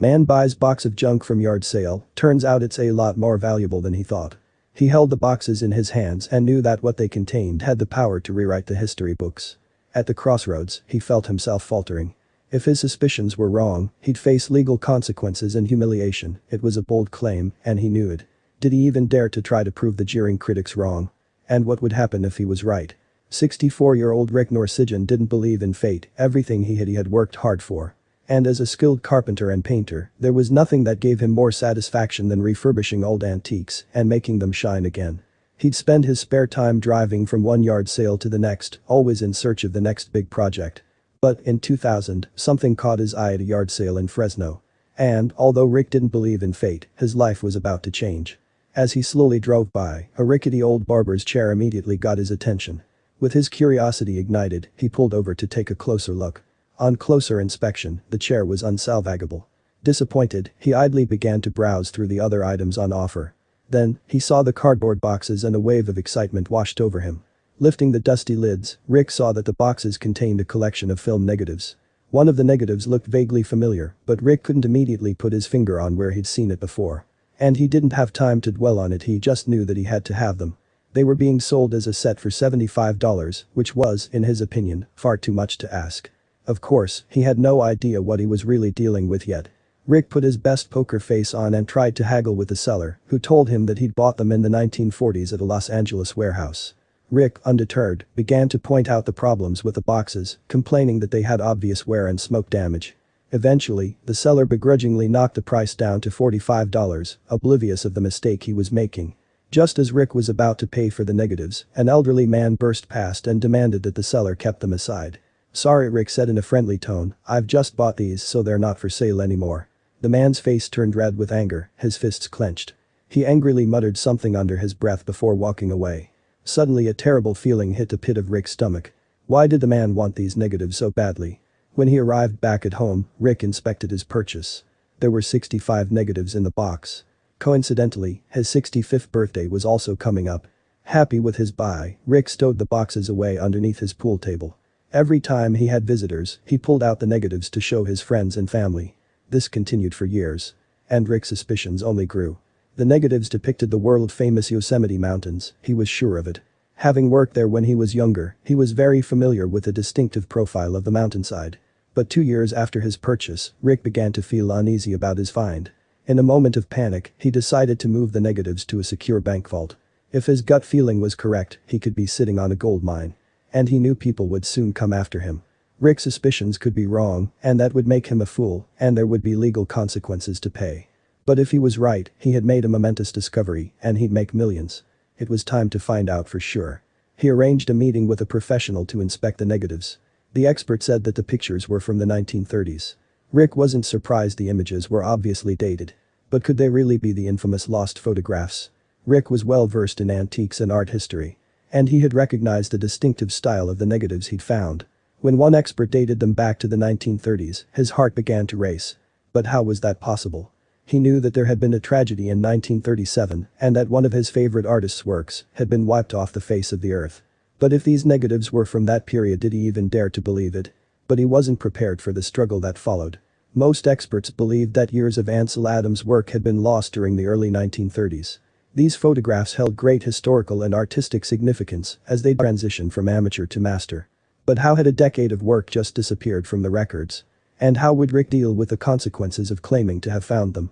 Man buys box of junk from yard sale, turns out it's a lot more valuable than he thought. He held the boxes in his hands and knew that what they contained had the power to rewrite the history books. At the crossroads, he felt himself faltering. If his suspicions were wrong, he'd face legal consequences and humiliation. It was a bold claim, and he knew it. Did he even dare to try to prove the jeering critics wrong? And what would happen if he was right? 64-year-old Rick Norsigen didn't believe in fate, everything he had worked hard for. And as a skilled carpenter and painter, there was nothing that gave him more satisfaction than refurbishing old antiques and making them shine again. He'd spend his spare time driving from one yard sale to the next, always in search of the next big project. But in 2000, something caught his eye at a yard sale in Fresno. And, although Rick didn't believe in fate, his life was about to change. As he slowly drove by, a rickety old barber's chair immediately got his attention. With his curiosity ignited, he pulled over to take a closer look. On closer inspection, the chair was unsalvageable. Disappointed, he idly began to browse through the other items on offer. Then, he saw the cardboard boxes and a wave of excitement washed over him. Lifting the dusty lids, Rick saw that the boxes contained a collection of film negatives. One of the negatives looked vaguely familiar, but Rick couldn't immediately put his finger on where he'd seen it before. And he didn't have time to dwell on it, he just knew that he had to have them. They were being sold as a set for $75, which was, in his opinion, far too much to ask. Of course, he had no idea what he was really dealing with yet. Rick put his best poker face on and tried to haggle with the seller, who told him that he'd bought them in the 1940s at a Los Angeles warehouse. Rick, undeterred, began to point out the problems with the boxes, complaining that they had obvious wear and smoke damage. Eventually, the seller begrudgingly knocked the price down to $45, oblivious of the mistake he was making. Just as Rick was about to pay for the negatives, an elderly man burst past and demanded that the seller kept them aside. "Sorry," Rick said in a friendly tone, "I've just bought these so they're not for sale anymore." The man's face turned red with anger, his fists clenched. He angrily muttered something under his breath before walking away. Suddenly a terrible feeling hit the pit of Rick's stomach. Why did the man want these negatives so badly? When he arrived back at home, Rick inspected his purchase. There were 65 negatives in the box. Coincidentally, his 65th birthday was also coming up. Happy with his buy, Rick stowed the boxes away underneath his pool table. Every time he had visitors, he pulled out the negatives to show his friends and family. This continued for years. And Rick's suspicions only grew. The negatives depicted the world-famous Yosemite Mountains, he was sure of it. Having worked there when he was younger, he was very familiar with the distinctive profile of the mountainside. But 2 years after his purchase, Rick began to feel uneasy about his find. In a moment of panic, he decided to move the negatives to a secure bank vault. If his gut feeling was correct, he could be sitting on a gold mine. And he knew people would soon come after him. Rick's suspicions could be wrong, and that would make him a fool, and there would be legal consequences to pay. But if he was right, he had made a momentous discovery, and he'd make millions. It was time to find out for sure. He arranged a meeting with a professional to inspect the negatives. The expert said that the pictures were from the 1930s. Rick wasn't surprised the images were obviously dated. But could they really be the infamous lost photographs? Rick was well versed in antiques and art history. And he had recognized the distinctive style of the negatives he'd found. When one expert dated them back to the 1930s, his heart began to race. But how was that possible? He knew that there had been a tragedy in 1937 and that one of his favorite artists' works had been wiped off the face of the earth. But if these negatives were from that period, did he even dare to believe it? But he wasn't prepared for the struggle that followed. Most experts believed that years of Ansel Adams' work had been lost during the early 1930s. These photographs held great historical and artistic significance as they transitioned from amateur to master. But how had a decade of work just disappeared from the records? And how would Rick deal with the consequences of claiming to have found them?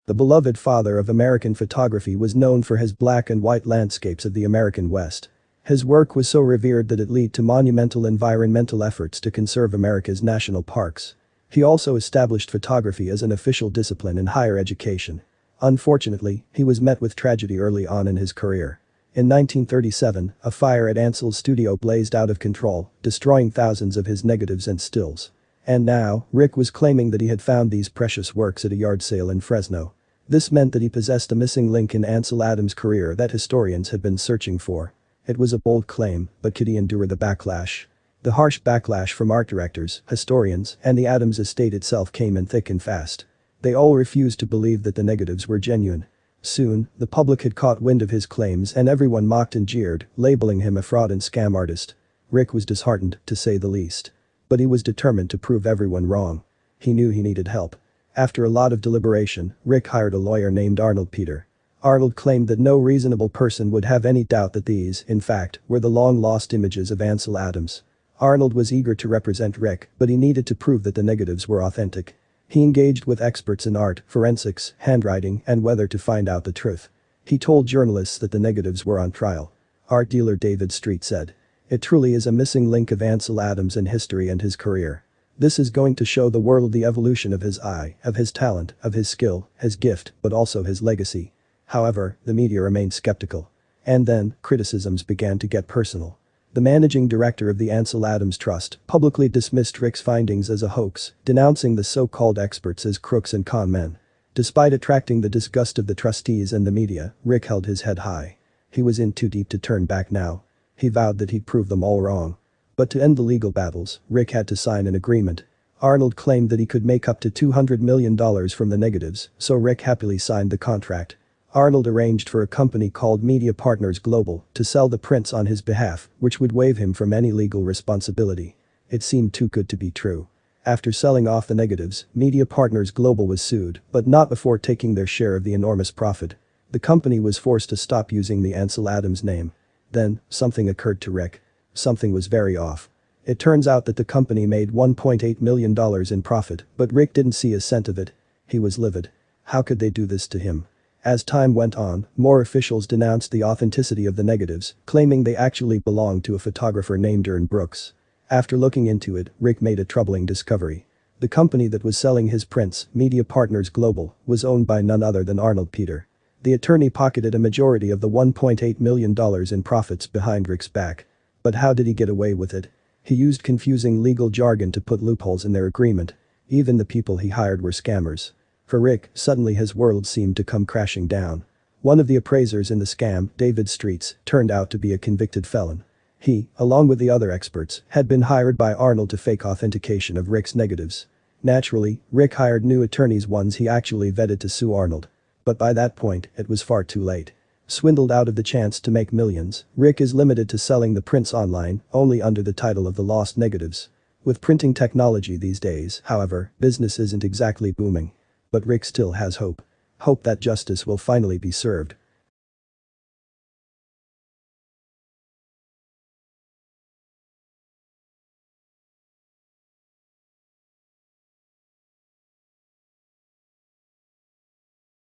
The beloved father of American photography was known for his black and white landscapes of the American West. His work was so revered that it led to monumental environmental efforts to conserve America's national parks. He also established photography as an official discipline in higher education. Unfortunately, he was met with tragedy early on in his career. In 1937, a fire at Ansel's studio blazed out of control, destroying thousands of his negatives and stills. And now, Rick was claiming that he had found these precious works at a yard sale in Fresno. This meant that he possessed a missing link in Ansel Adams' career that historians had been searching for. It was a bold claim, but could he endure the backlash? The harsh backlash from art directors, historians, and the Adams estate itself came in thick and fast. They all refused to believe that the negatives were genuine. Soon, the public had caught wind of his claims and everyone mocked and jeered, labeling him a fraud and scam artist. Rick was disheartened, to say the least. But he was determined to prove everyone wrong. He knew he needed help. After a lot of deliberation, Rick hired a lawyer named Arnold Peter. Arnold claimed that no reasonable person would have any doubt that these, in fact, were the long-lost images of Ansel Adams. Arnold was eager to represent Rick, but he needed to prove that the negatives were authentic. He engaged with experts in art, forensics, handwriting, and weather to find out the truth. He told journalists that the negatives were on trial. Art dealer David Street said, "It truly is a missing link of Ansel Adams in history and his career. This is going to show the world the evolution of his eye, of his talent, of his skill, his gift, but also his legacy." However, the media remained skeptical. And then, criticisms began to get personal. The managing director of the Ansel Adams Trust publicly dismissed Rick's findings as a hoax, denouncing the so-called experts as crooks and con men. Despite attracting the disgust of the trustees and the media, Rick held his head high. He was in too deep to turn back now. He vowed that he'd prove them all wrong. But to end the legal battles, Rick had to sign an agreement. Arnold claimed that he could make up to $200 million from the negatives, so Rick happily signed the contract. Arnold arranged for a company called Media Partners Global to sell the prints on his behalf, which would waive him from any legal responsibility. It seemed too good to be true. After selling off the negatives, Media Partners Global was sued, but not before taking their share of the enormous profit. The company was forced to stop using the Ansel Adams name. Then, something occurred to Rick. Something was very off. It turns out that the company made $1.8 million in profit, but Rick didn't see a cent of it. He was livid. How could they do this to him? As time went on, more officials denounced the authenticity of the negatives, claiming they actually belonged to a photographer named Ern Brooks. After looking into it, Rick made a troubling discovery. The company that was selling his prints, Media Partners Global, was owned by none other than Arnold Peter. The attorney pocketed a majority of the $1.8 million in profits behind Rick's back. But how did he get away with it? He used confusing legal jargon to put loopholes in their agreement. Even the people he hired were scammers. For Rick, suddenly his world seemed to come crashing down. One of the appraisers in the scam, David Streets, turned out to be a convicted felon. He, along with the other experts, had been hired by Arnold to fake authentication of Rick's negatives. Naturally, Rick hired new attorneys, ones he actually vetted, to sue Arnold. But by that point, it was far too late. Swindled out of the chance to make millions, Rick is limited to selling the prints online, only under the title of the lost negatives. With printing technology these days, however, business isn't exactly booming. But Rick still has hope. Hope that justice will finally be served.